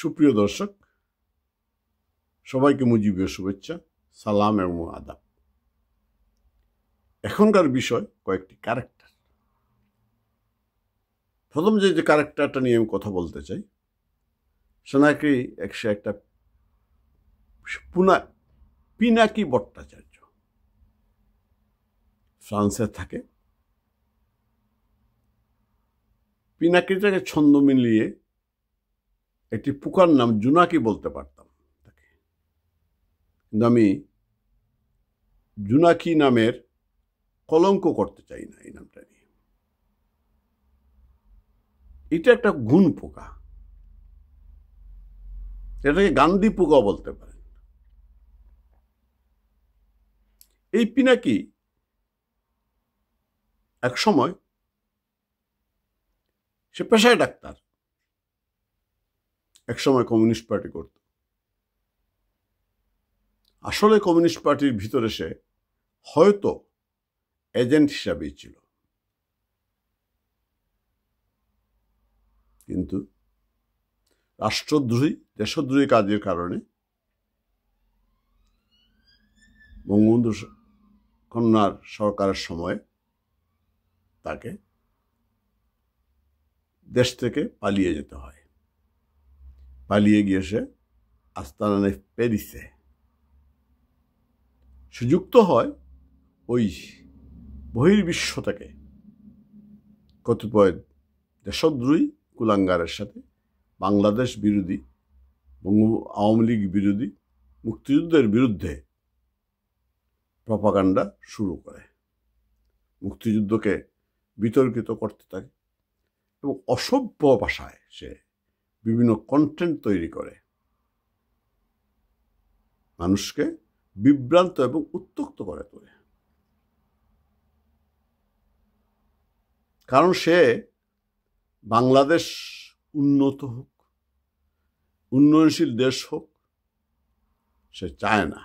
সুপ্রিয় দর্শক, সবাইকে মুজিবের শুভেচ্ছা, সালাম এবং আদাব। এখনকার বিষয় কয়েকটি ক্যারেক্টার। প্রথম যে ক্যারেক্টারটা নিয়ে আমি কথা বলতে চাই, সে নাকি একটা পিনাকি ভট্টাচার্য, ফ্রান্সে থাকে। পিনাকিটাকে ছন্দ মিলিয়ে একটি পোকার নাম জোনাকি বলতে পারতাম তাকে, কিন্তু আমি জোনাকি নামের কলঙ্ক করতে চাই না এই নামটা নিয়ে। এটা একটা গুণ পোকা, এটাকে গান্ধী পোকা বলতে পারেন। এই পিনাকি এক সময় সে পেশায় ডাক্তার, এক সময় কমিউনিস্ট পার্টি করত। আসলে কমিউনিস্ট পার্টির ভিতরে সে হয়তো এজেন্ট হিসাবেই ছিল, কিন্তু রাষ্ট্রদ্রোহী দেশদ্রোহী কাজের কারণে বঙ্গবন্ধু কন্যার সরকারের সময় তাকে দেশ থেকে পালিয়ে যেতে হয়। পালিয়ে গিয়ে সে আস্তানা নেয় প্যারিসে। সে যুক্ত হয় ওই বহির্বিশ্ব থেকে কতিপয় দেশদ্রোহী কুলাঙ্গারের সাথে, বাংলাদেশ বিরোধী, আওয়ামী লীগ বিরোধী, মুক্তিযুদ্ধের বিরুদ্ধে প্রপাগান্ডা শুরু করে, মুক্তিযুদ্ধকে বিতর্কিত করতে থাকে এবং অসভ্য ভাষায় সে বিভিন্ন কন্টেন্ট তৈরি করে মানুষকে বিভ্রান্ত এবং উত্ত্যক্ত করে তোলে। কারণ সে বাংলাদেশ উন্নত হোক, উন্নয়নশীল দেশ হোক সে চায় না।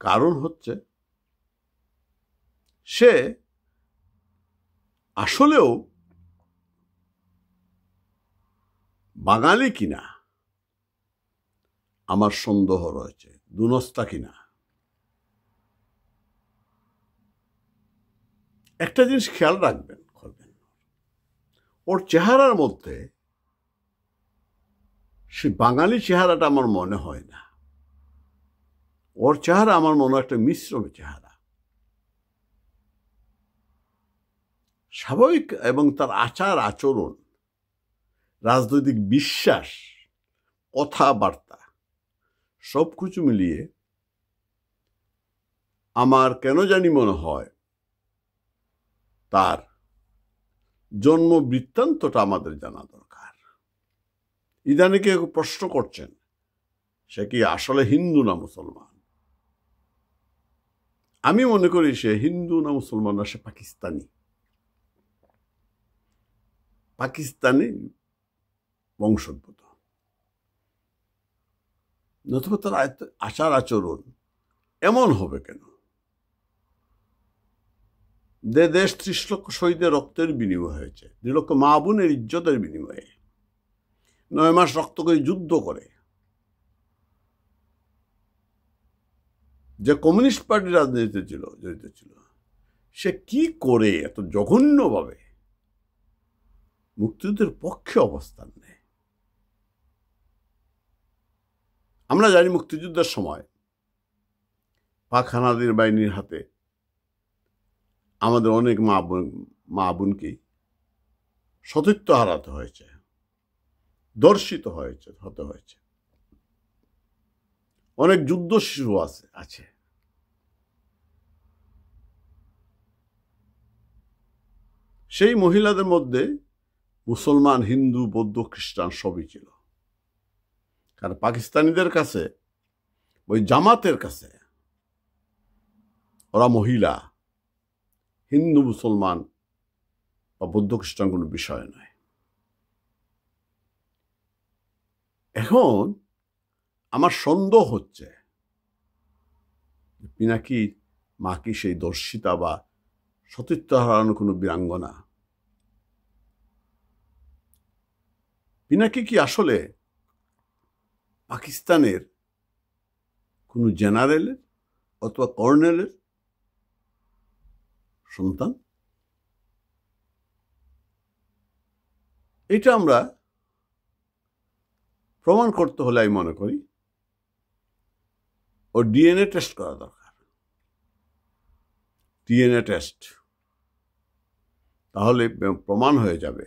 কারণ হচ্ছে সে আসলেও বাঙালি কিনা আমার সন্দেহ রয়েছে, দুনস্তা কিনা। একটা জিনিস খেয়াল করবেন, ওর চেহারার মধ্যে সে বাঙালি চেহারাটা আমার মনে হয় না। ওর চেহারা আমার মনে হয় একটা মিশ্র চেহারা। স্বাভাবিক এবং তার আচার আচরণ, রাজনৈতিক বিশ্বাস, কথাবার্তা সবকিছু মিলিয়ে আমার কেন জানি মনে হয় তার জন্ম বৃত্তান্তটা আমাদের জানা দরকার। ইদানিং কেউ প্রশ্ন করছেন সে কি আসলে হিন্দু না মুসলমান। আমি মনে করি সে হিন্দু না মুসলমান না, সে পাকিস্তানি বংশোদ্ভূত। নতুবা তার আচার আচরণ এমন হবে কেন? দেশ 30 লক্ষ শহীদের রক্তের বিনিময় হয়েছে, 2 লক্ষ মা বোনের ইজ্জতের বিনিময়ে 9 মাস রক্ত করে যুদ্ধ করে যে কমিউনিস্ট পার্টি রাজনীতিতে জড়িত ছিল, সে কি করে এত জঘন্যভাবে মুক্তিযুদ্ধের পক্ষে অবস্থান নেয়? আমরা জানি মুক্তিযুদ্ধের সময় পাক হানাদার বাহিনীর হাতে আমাদের অনেক মা বোনকে সতীত্ব হারাতে হয়েছে, দর্শিত হতে হয়েছে। অনেক যুদ্ধ শিশু আছে। সেই মহিলাদের মধ্যে মুসলমান, হিন্দু, বৌদ্ধ, খ্রিস্টান সবই ছিল। কারণ পাকিস্তানিদের কাছে, ওই জামাতের কাছে ওরা মহিলা, হিন্দু, মুসলমান বা বৌদ্ধ, খ্রিস্টান কোনো বিষয় নয়। এখন আমার সন্দেহ হচ্ছে পিনাকির মা কি সেই দর্শিতা বা সতীত্ব হারানো কোনো বীরাঙ্গনা? পিনাকি কি আসলে পাকিস্তানের কোনো জেনারেলের অথবা কর্নেলের সন্তান? এটা আমরা প্রমাণ করতে হলে আমি মনে করি ও ডিএনএ টেস্ট করা দরকার। ডিএনএ টেস্ট, তাহলে প্রমাণ হয়ে যাবে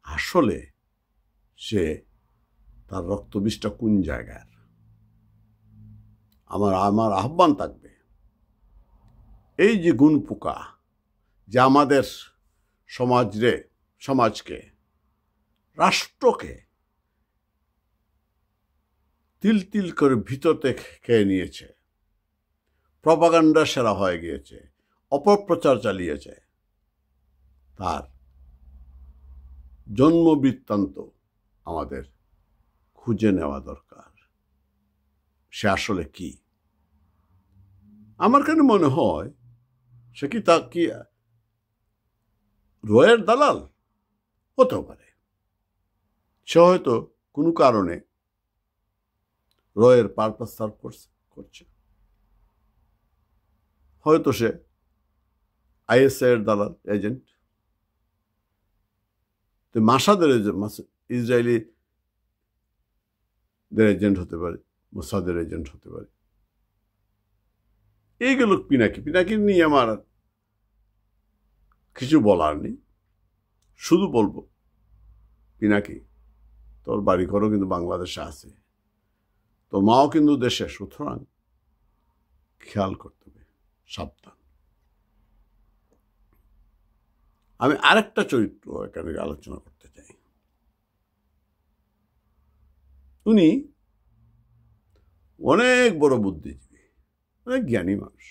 আসলে সে তার রক্তবীজটা কোন জায়গার। আমার আহ্বান থাকবে, এই যে গুণ পোকা যে আমাদের সমাজকে, রাষ্ট্রকে তিল তিল করে ভিতরতে খেয়ে নিয়েছে, প্রপাগান্ডা সেরা হয়ে গিয়েছে, অপপ্রচার চালিয়েছে, তার জন্ম বৃত্তান্ত আমাদের খুঁজে নেওয়া দরকার। সে আসলে কি? আমার কেন মনে হয় সে কি রয়ের দালাল হতেও পারে। সে হয়তো কোনো কারণে রয়ের পারপাস সার্ভ করছে, হয়তো সে আইএসআই এর দালাল এজেন্ট, মাসাদের ইসরায়েলিদের এজেন্ট হতে পারে, মোসাদের এজেন্ট হতে পারে। এইগুলো পিনাকি নিয়ে আমার কিছু বলার নেই। শুধু বলবো, পিনাকি তোর বাড়ি ঘরও কিন্তু বাংলাদেশে আছে, তোর মাও কিন্তু দেশে, সুতরাং খেয়াল করতে হবে, সাবধান। আমি আরেকটা চরিত্র এখানে আলোচনা করতে চাই। উনি অনেক বড় বুদ্ধিজীবী, অনেক জ্ঞানী মানুষ।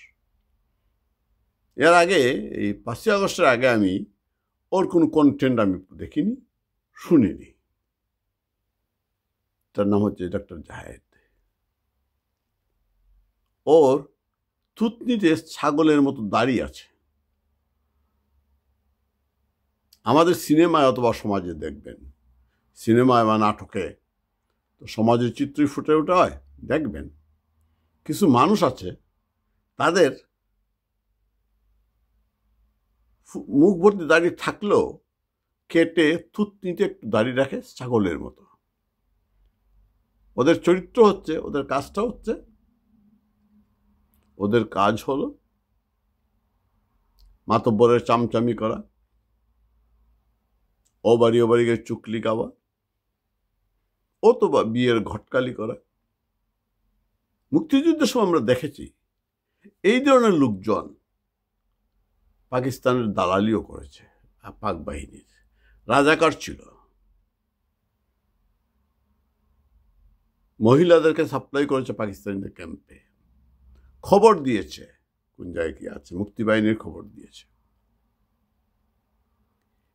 এর আগে, এই 5ই আগস্টের আগে আমি ওর কোনো কন্টেন্ট আমি দেখিনি, শুনিনি। তার নাম হচ্ছে ডক্টর জাহেদ। ওর থুতনিতে ছাগলের মতো দাড়ি আছে। আমাদের সিনেমায় অথবা সমাজে দেখবেন, সিনেমায় বা নাটকে তো সমাজের চিত্রই ফুটে ওঠে হয়, দেখবেন কিছু মানুষ আছে তাদের মুখ ভর্তি দাড়ি থাকলেও কেটে থুতনিতে একটু দাড়ি রাখে ছাগলের মতো। ওদের চরিত্র হচ্ছে, ওদের কাজটা হচ্ছে, ওদের কাজ হলো মাতব্বরের চামচামি করা, ও বাড়ি গিয়ে চুকলি গাওয়া, অথবা বিয়ের ঘটকালি করা। মুক্তিযুদ্ধের সময় আমরা দেখেছি এই ধরনের লোকজন পাকিস্তানের দালালিও করেছে, পাক বাহিনীর রাজাকার ছিল, মহিলাদেরকে সাপ্লাই করেছে পাকিস্তানিদের ক্যাম্পে, খবর দিয়েছে কোন জায়গায় কি আছে, মুক্তিবাহিনীর খবর দিয়েছে।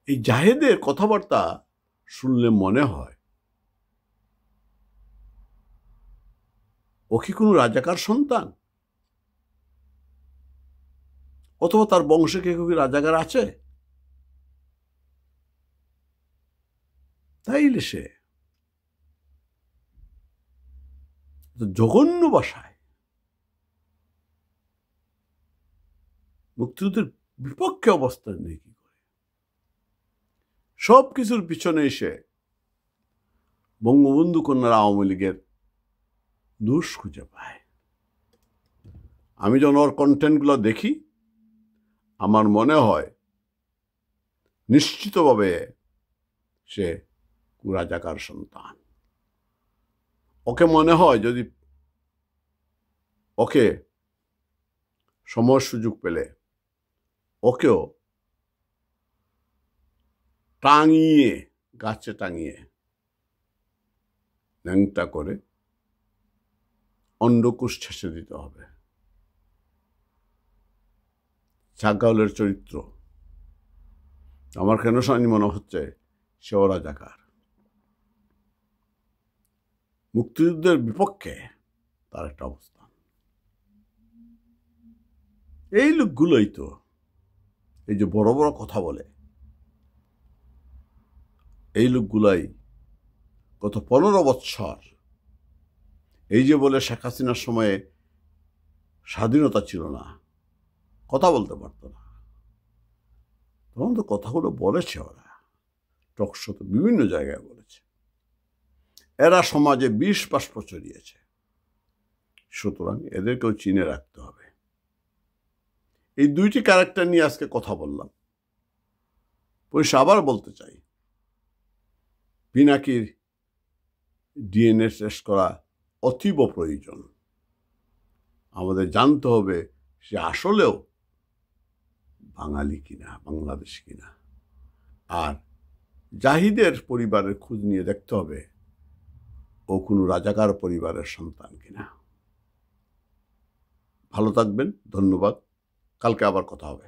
এই জাহেদের কথাবার্তা শুনলে মনে হয় ও কি কোনো রাজাকার সন্তান, অথবা তার বংশে কে কেউ রাজাকার আছে? তাইলে সে জঘন্য ভাষায় মুক্তিযুদ্ধের বিপক্ষে অবস্থান নেই কি করে? সব কিছুর পিছনে এসে বঙ্গবন্ধু কন্যার আওয়ামী লীগের দোষ খুঁজে পায়। আমি যখন ওর কন্টেন্টগুলো দেখি, আমার মনে হয় নিশ্চিতভাবে সে রাজাকার সন্তান। ওকে মনে হয় যদি ওকে সময় সুযোগ পেলে ওকেও টাঙিয়ে, গাছে টাঙিয়ে ন্যাংটা করে অন্ডকোষ ছেঁচে দিতে হবে। ছাগলের চরিত্র আমার কেন জানি মনে হচ্ছে সে রাজাকার। মুক্তিযুদ্ধের বিপক্ষে তার একটা অবস্থান। এই লোকগুলোই তো এই যে বড় বড় কথা বলে, এই লোকগুলাই গত 15 বছর এই যে বলে শেখ হাসিনার সময়ে স্বাধীনতা ছিল না, কথা বলতে পারতো না, তখন তো কথাগুলো বলেছে ওরা, টকশোতে বিভিন্ন জায়গায় বলেছে। এরা সমাজে বিষ বাষ্প ছড়িয়েছে, সুতরাং এদেরকেও চিনে রাখতে হবে। এই দুইটি ক্যারেক্টার নিয়ে আজকে কথা বললাম। পরিশেষে আবার বলতে চাই, পিনাকির ডিএনএ টেস্ট করা অতীব প্রয়োজন। আমাদের জানতে হবে সে আসলেও বাঙালি কিনা, বাংলাদেশি কিনা। আর জাহিদের পরিবারের খোঁজ নিয়ে দেখতে হবে ও কোনো রাজাকার পরিবারের সন্তান কিনা। ভালো থাকবেন, ধন্যবাদ। কালকে আবার কথা হবে।